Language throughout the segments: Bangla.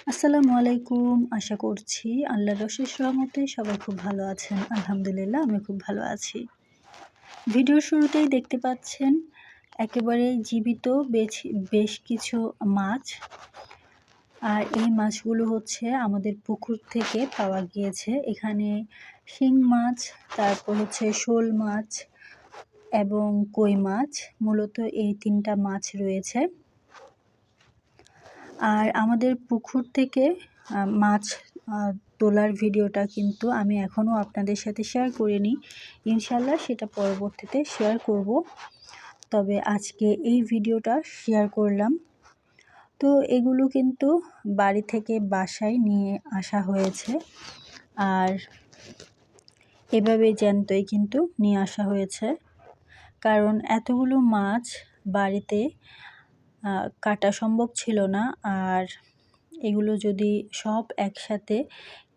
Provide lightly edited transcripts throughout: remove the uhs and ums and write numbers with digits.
আসসালামু আলাইকুম। আশা করছি আল্লাহর অশেষ রহমতে সবাই খুব ভালো আছেন। আলহামদুলিল্লাহ আমি খুব ভালো আছি। ভিডিওর শুরুতেই দেখতে পাচ্ছেন একেবারে জীবিত বেশ কিছু মাছ। আর এই মাছগুলো হচ্ছে আমাদের পুকুর থেকে পাওয়া গিয়েছে। এখানে শিং মাছ, তারপর হচ্ছে শোল মাছ এবং কই মাছ, মূলত এই ৩টা মাছ রয়েছে। আর আমাদের পুকুর থেকে মাছ তোলার ভিডিওটা কিন্তু আমি এখনও আপনাদের সাথে শেয়ার করিনি। ইনশাল্লাহ সেটা পরবর্তীতে শেয়ার করব। তবে আজকে এই ভিডিওটা শেয়ার করলাম। তো এগুলো কিন্তু বাড়ি থেকে বাসায় নিয়ে আসা হয়েছে। আর এভাবে জ্যান্তই কিন্তু নিয়ে আসা হয়েছে। কারণ এতগুলো মাছ বাড়িতে কাটা সম্ভব ছিল না। আর এগুলো যদি সব একসাথে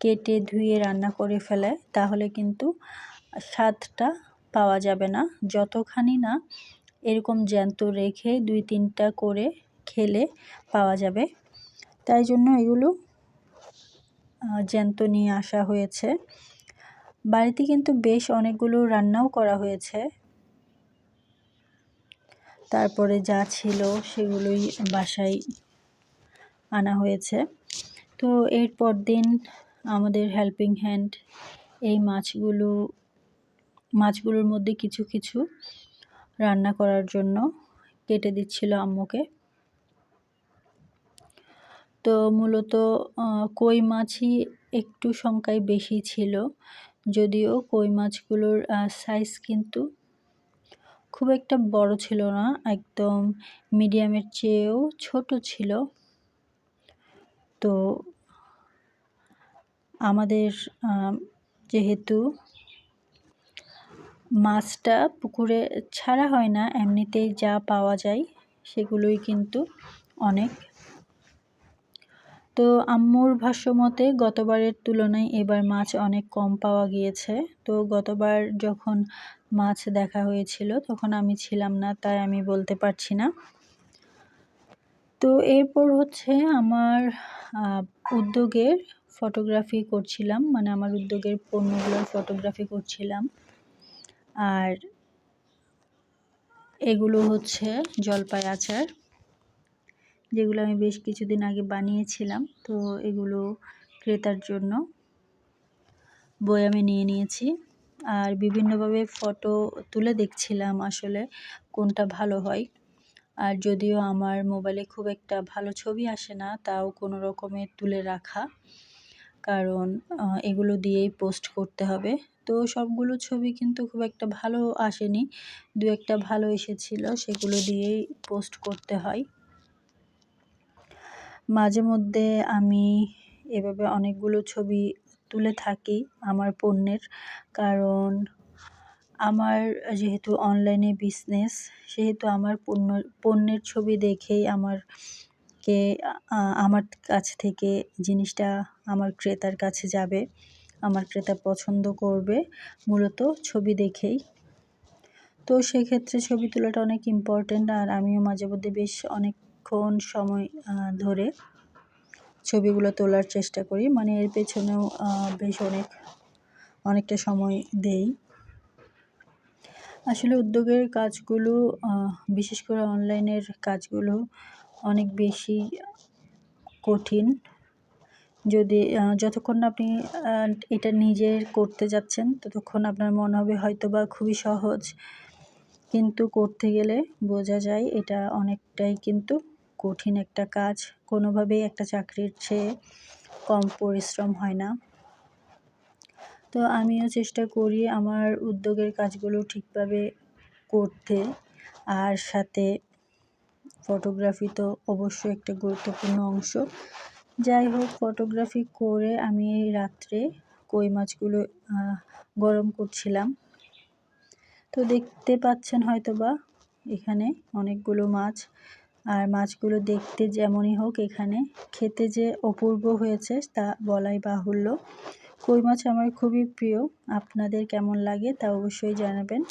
কেটে ধুয়ে রান্না করে ফেলে তাহলে কিন্তু স্বাদটা পাওয়া যাবে না। যতখানি না এরকম জ্যান্ত রেখে ২-৩টা করে খেলে পাওয়া যাবে। তাই জন্য এগুলো জ্যান্ত নিয়ে আসা হয়েছে। বাড়িতে কিন্তু বেশ অনেকগুলো রান্নাও করা হয়েছে। তারপরে যা ছিল সেগুলোই বাসায় আনা হয়েছে। তো এরপর দিন আমাদের হেল্পিং হ্যান্ড এই মাছগুলোর মধ্যে কিছু কিছু রান্না করার জন্য কেটে দিচ্ছিল আম্মুকে। তো মূলত কই মাছই একটু সংখ্যায় বেশি ছিল, যদিও কই মাছগুলোর সাইজ কিন্তু খুব একটা বড় ছিল না, একদম মিডিয়ামের চেয়েও ছোট ছিল। তো আমাদের যেহেতু মাছটা পুকুরে ছাড়া হয় না, এমনিতেই যা পাওয়া যায় সেগুলোই কিন্তু অনেক। তো আম্মুর ভাষ্যমতে গতবারের তুলনায় এবার মাছ অনেক কম পাওয়া গিয়েছে। তো গতবার যখন মাছ দেখা হয়েছিল তখন আমি ছিলাম না, তাই আমি বলতে পারছি না। তো এরপর হচ্ছে আমার উদ্যোগের ফটোগ্রাফি করছিলাম, মানে আমার উদ্যোগের পণ্যগুলোর ফটোগ্রাফি করছিলাম। আর এগুলো হচ্ছে জলপাই আচার, যেগুলো আমি বেশ কিছুদিন আগে বানিয়েছিলাম। তো এগুলো ক্রেতার জন্য বয়ামে নিয়ে নিয়েছি। আর বিভিন্নভাবে ফটো তুলে দেখছিলাম আসলে কোনটা ভালো হয়। আর যদিও আমার মোবাইলে খুব একটা ভালো ছবি আসে না, তাও কোনো রকমের তুলে রাখা, কারণ এগুলো দিয়েই পোস্ট করতে হবে। তো সবগুলো ছবি কিন্তু খুব একটা ভালো আসেনি, ২-একটা ভালো এসেছিল, সেগুলো দিয়েই পোস্ট করতে হয়। মাঝে মধ্যে আমি এভাবে অনেকগুলো ছবি তুলে থাকি আমার পণ্যের, কারণ আমার যেহেতু অনলাইনে বিজনেস, সেহেতু আমার পণ্যের ছবি দেখেই আমার কাছ থেকে জিনিসটা আমার ক্রেতার কাছে যাবে, আমার ক্রেতা পছন্দ করবে মূলত ছবি দেখেই। তো সেক্ষেত্রে ছবি তোলাটা অনেক ইম্পর্ট্যান্ট। আর আমিও মাঝে মধ্যে বেশ অনেকক্ষণ সময় ধরে ছবিগুলো তোলার চেষ্টা করি, মানে এর পেছনেও বেশ অনেকটা সময় দেই। আসলে উদ্যোগের কাজগুলো, বিশেষ করে অনলাইনের কাজগুলো অনেক বেশি কঠিন। যতক্ষণ না আপনি এটা নিজের করতে যাচ্ছেন ততক্ষণ আপনার মনে হবে হয়তোবা খুবই সহজ, কিন্তু করতে গেলে বোঝা যায় এটা অনেকটাই কিন্তু কঠিন একটা কাজ। কোনোভাবেই একটা চাকরির চেয়ে কম পরিশ্রম হয় না। তো আমিও চেষ্টা করি আমার উদ্যোগের কাজগুলো ঠিকভাবে করতে। আর সাথে ফটোগ্রাফি তো অবশ্যই একটা গুরুত্বপূর্ণ অংশ। যাই হোক, ফটোগ্রাফি করে আমি এই রাত্রে কই মাছগুলো গরম করছিলাম। তো দেখতে পাচ্ছেন হয়তোবা এখানে অনেকগুলো মাছ। আর মাছগুলো দেখতে যেমনই হোক, এখানে খেতে যে অপূর্ব হয়েছে তা বলাই বাহুল্য। কই মাছ আমার খুবই প্রিয়। আপনাদের কেমন লাগে তা অবশ্যই জানাবেন।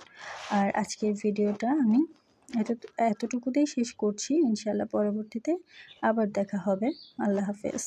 আর আজকের ভিডিওটা আমি এতটুকুতেই শেষ করছি। ইনশাআল্লাহ পরবর্তীতে আবার দেখা হবে। আল্লাহ হাফেজ।